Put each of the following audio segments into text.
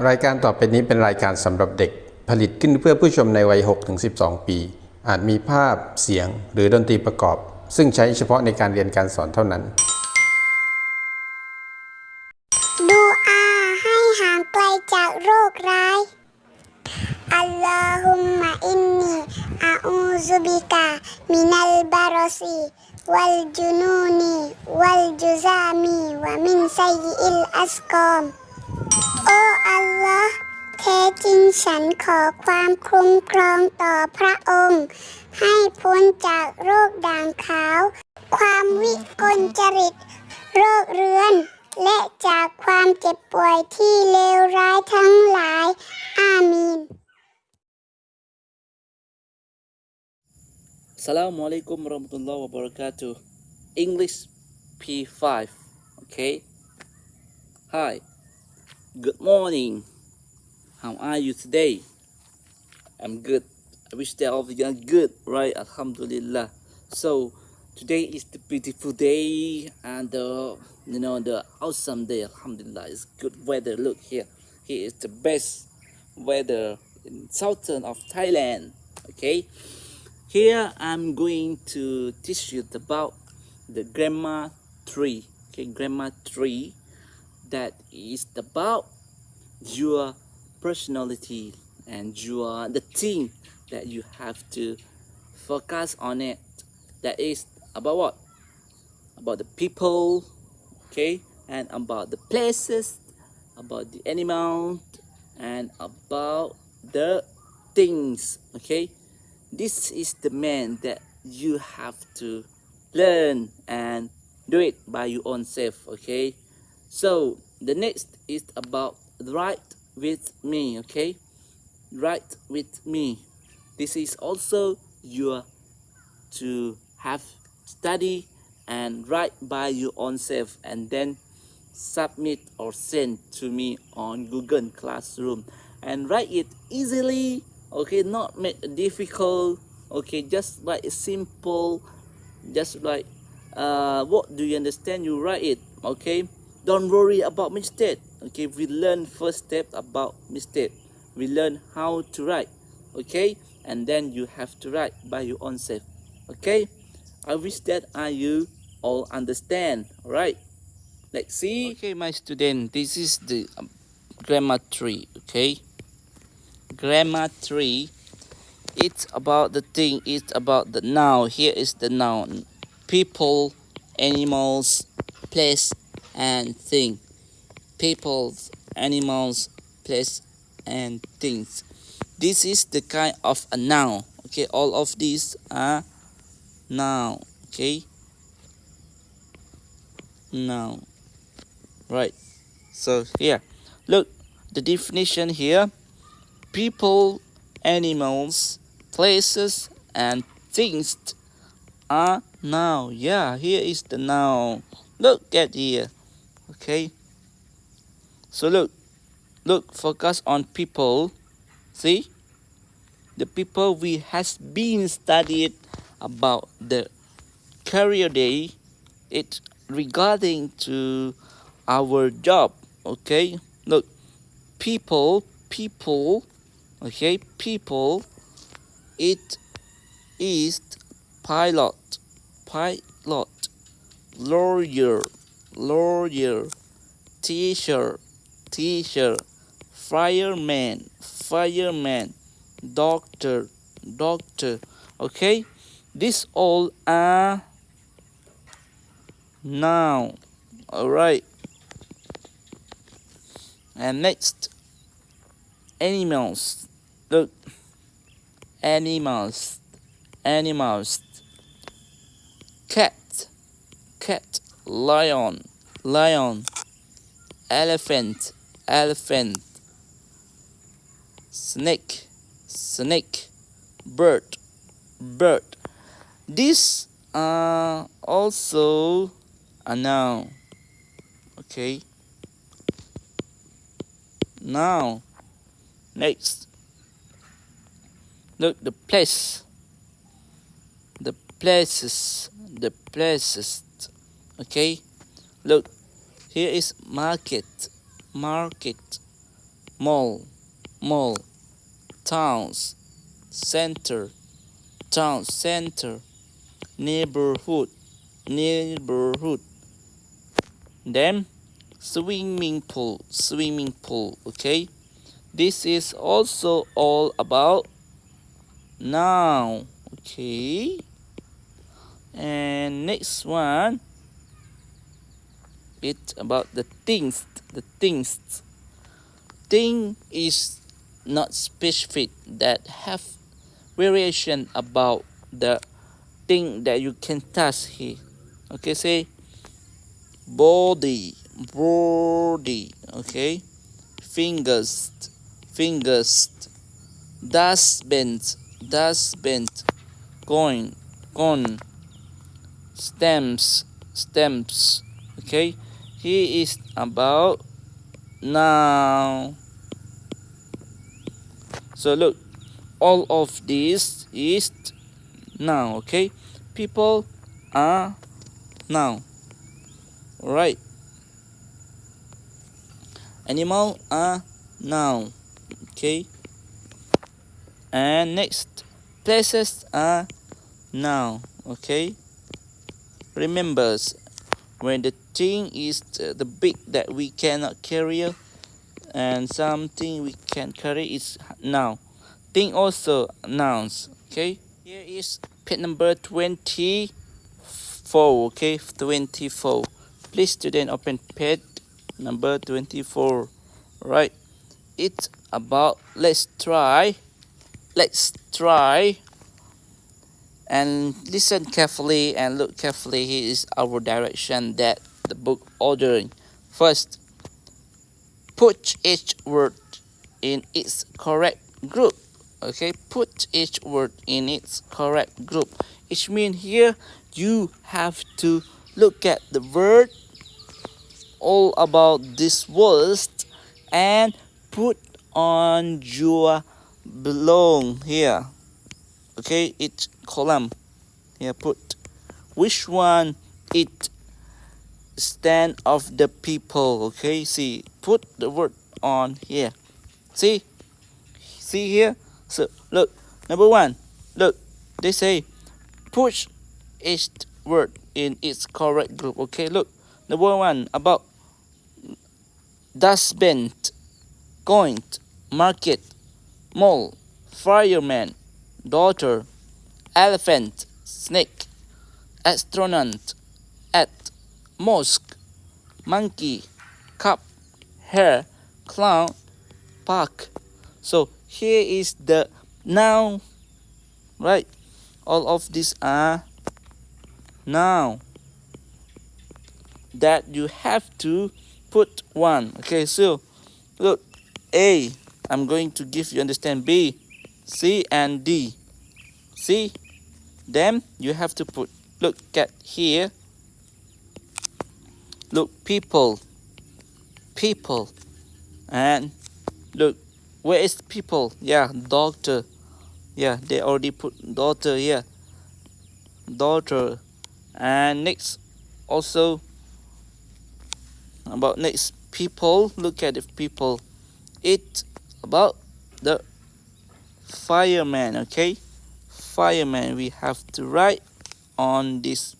รายการต่อไปนี้เป็นรายการสำหรับเด็กผลิตขึ้นเพื่อผู้ชมในวัย 6-12 ปีอาจมีภาพเสียงหรือดนตรีประกอบซึ่งใช้เฉพาะในการเรียนการสอนเท่านั้นดูอาให้ห่างไกลจากโรคร้ายอัลลอฮุมมะอินนีอาอูซุบิกะมินัลบารอซีวัลจุนูนีวัลจุซามีวะมินไซยิอิลอัสกอมโอ้อัลลอฮ์แท้จริงฉันขอความคุ้มครองต่อพระองค์ให้พ้นจากโรคด่างขาวความวิกลจริตโรคเรื้อนและจากความเจ็บป่วยที่เลวร้ายทั้งหลายอามีนAssalamualaikum warahmatullahi wabarakatuh. English P.5. Okay. Hi. Good morning. How are you today? I'm good. I wish that all of you are good, right? Alhamdulillah. So today is the beautiful day and the awesome day. Alhamdulillah. It's good weather. Look here. Here is the best weather in southern of Thailand. Okay. Here I'm going to teach you about the grammar tree. Okay, grammar tree that is about your personality and the thing that you have to focus on it. That is about what? About the people, okay, and about the places, about the animal, and about the things, okay. This is the man that you have to learn and do it by your own self, okay? So the next is about write with me, okay? Write with me. This is also your to have study and write by your own self and then submit or send to me on Google Classroom and write it easily. Okay, not make it difficult. Okay, just like simple, just like what do you understand, you write it. Okay, don't worry about mistake. Okay, we learn first step about mistake. We learn how to write. Okay, and then you have to write by your own self. Okay, I wish that you all understand. All right, let's see. Okay, my student, this is the grammar tree. Okay, grammar tree, it's about the thing, it's about the noun. Here is the noun: people, animals, place, and thing. People, animals, place, and things. This is the kind of a noun. Okay, all of these are noun. Okay, noun. Right, so here, look, the definition here: people, animals, places, and things are noun. Yeah, here is the noun. Look at here. Okay. So look, focus on people. See? The people we has been studied about the career day. It's regarding to our job. Okay. Look, people. Okay, people. It is pilot, lawyer, teacher, fireman, doctor. Okay, these all are noun. All right, and next, animals. Look, animals, cat, lion, elephant, snake, bird. These are also a noun. Okay, noun. Next, look, the place, the places. Okay, look, here is market, mall, mall, towns, center, town center, neighborhood, neighborhood. Then swimming pool, swimming pool. Okay, this is also all about noun. Okay, and next one, it's about the things. The things. Thing is not specific, that have variation about the thing that you can touch here. Okay, say body, body. Okay, fingers, fingers, dustbin, dustbin, coin, coin, stamps, stamps. Okay, here is about now. So look, all of this is now. Okay, people are now. Right, animal are now. Okay, and next, places are now. Okay, remembers when the thing is the big that we cannot carry, and something we can carry is now. Thing also nouns. Okay, here is page number 24. Okay, 24. Please student open page number 24. Right, it's about let's try, let's try, and listen carefully and look carefully. Here is our direction that the book ordering. First, put each word in its correct group. Okay, put each word in its correct group. It means here you have to look at the word, all about this words, and put on your belong here. Okay, each column here, put which one it stand of the people. Okay, see, put the word on here. See here. So look, number one, look, they say push each word in its correct group. Okay, look, number one about dustbin, coin, market, mall, fireman, daughter, elephant, snake, astronaut, at, mosque, monkey, cup, hare, clown, park. So here is the noun, right? All of these are noun that you have to put one. Okay, so look, A, I'm going to give you understand, B, C, and D. See, then you have to put, look at here, look, people, people, and look, where is people? Yeah, doctor. Yeah, they already put daughter here, daughter. And next, also about next, people, look at the people, it's about the fireman. Okay, fireman, we have to write on this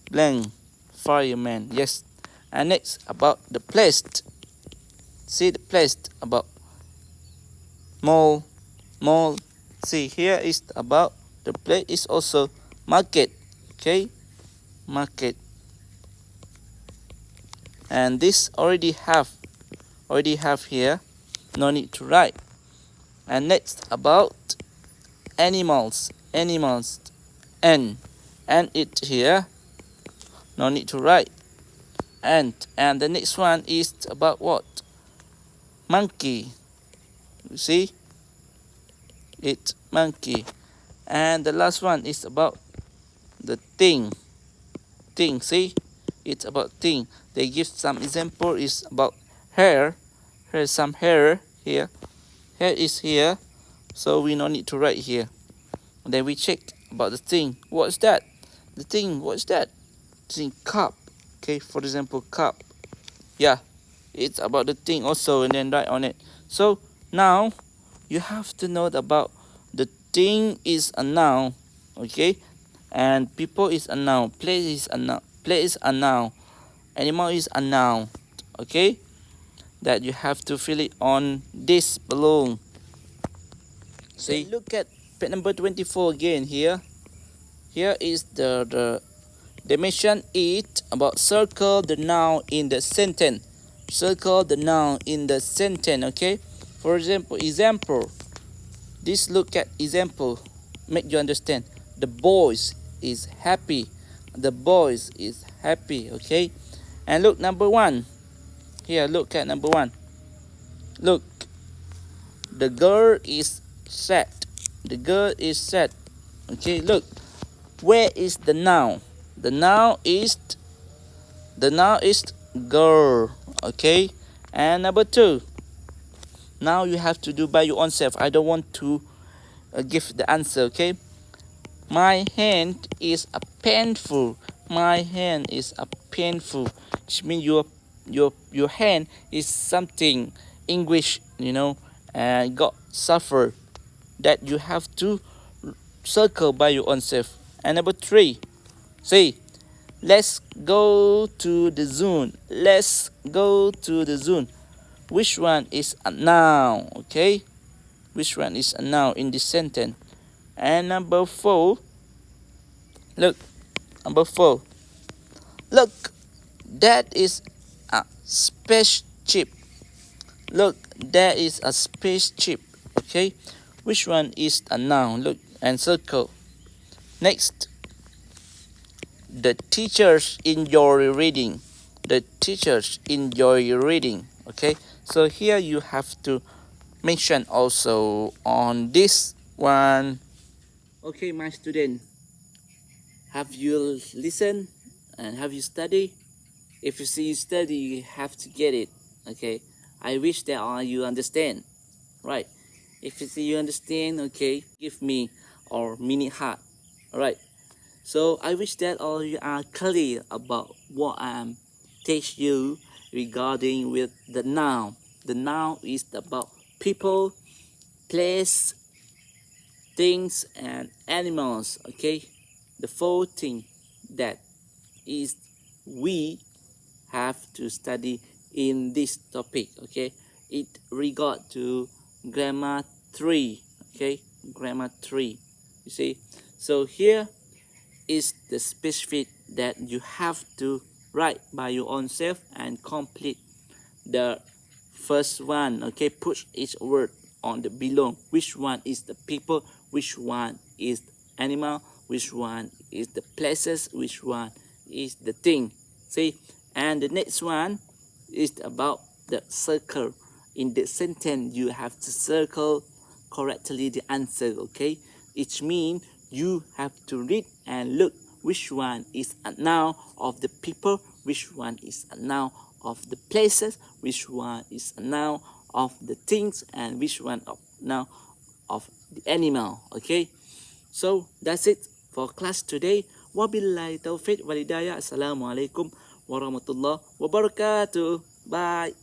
blank, fireman. Yes. And next, about the place, see the place, about mall, mall. See, here is about the place is also market. Okay, market. And this already have here, no need to write. And next, about animals, animals, and it here, no need to write. And the next one is about what? Monkey. You see, it's monkey. And the last one is about the thing. Thing, see, it's about thing. They give some example, is about hair. Here's some hair here. Hair is here, so we no need to write here. Then we check about the thing. What's that? The thing, what's that? Thing, cup. Okay, for example, cup. Yeah, It's about the thing also, and then write on it. So now you have to know about the thing is a noun, okay, and people is a noun, place is a noun, animal is a noun, okay, that you have to fill it on this balloon. See, look at page number 24 again. Here is the they mention it about circle the noun in the sentence. Circle the noun in the sentence, okay? For example, this look at example, make you understand. The boys is happy. The boys is happy, okay? And look, number one. Here, look at number one. Look, the girl is sad. The girl is sad. Okay, look. Where is the noun? The noun is girl. Okay, and number two. Now you have to do by your own self. I don't want to give the answer. Okay. My hand is a painful. My hand is a painful. Which means your hand is something English, and got suffer. That you have to circle by your own self. And number three, see, let's go to the zoo. Let's go to the zoo. Which one is a noun? Okay, which one is a noun in this sentence? And number four, look, number four, look, that is a spaceship. Look, there is a spaceship. Okay, which one is a noun? Look and circle. Next, the teachers enjoy reading. The teachers enjoy reading. Okay, so here you have to mention also on this one. Okay, my student, have you listened and have you studied? If you see you study, you have to get it. Okay, I wish that you understand, right? If you see you understand, okay, give me or mini heart. All right. So I wish that all you are clear about what I'm teach you regarding with the noun. The noun is about people, place, things, and animals. Okay, the four things that is we have to study in this topic. Okay, it regard to grammar 3. Okay, grammar 3. You see, so here is the specific that you have to write by your own self and complete the first one. Okay, put each word on the below. Which one is the people? Which one is the animal? Which one is the places? Which one is the thing? See, and the next one is about the circle. In the sentence, you have to circle correctly the answer. Okay, it means you have to read and look which one is a noun of the people, which one is a noun of the places, which one is a noun of the things, and which one of noun of the animal. Okay, so that's it for class today. Wabillahi taufiq walhidayah. Assalamualaikum warahmatullahi wabarakatuh. Bye.